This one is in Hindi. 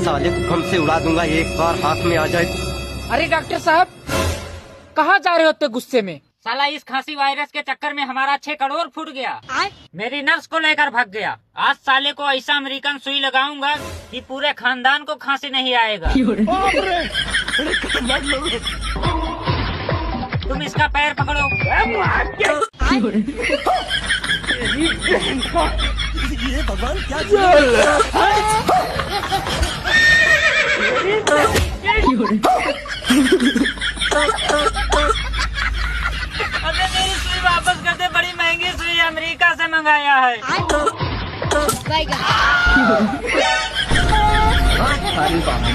साले को कम से उड़ा दूंगा एक बार हाथ में आ जाए। अरे डॉक्टर साहब, कहाँ जा रहे होते गुस्से में? साला इस खांसी वायरस के चक्कर में हमारा 6 करोड़ फूट गया। मेरी नर्स को लेकर भाग गया। आज साले को ऐसा अमेरिकन सुई लगाऊंगा कि पूरे खानदान को खांसी नहीं आएगा। तुम इसका पैर पकड़ो। ये भगवान क्या अबे मेरी सुई वापस कर दे, बड़ी महंगी सुई अमेरिका से मंगाया है। अरे बाप रे।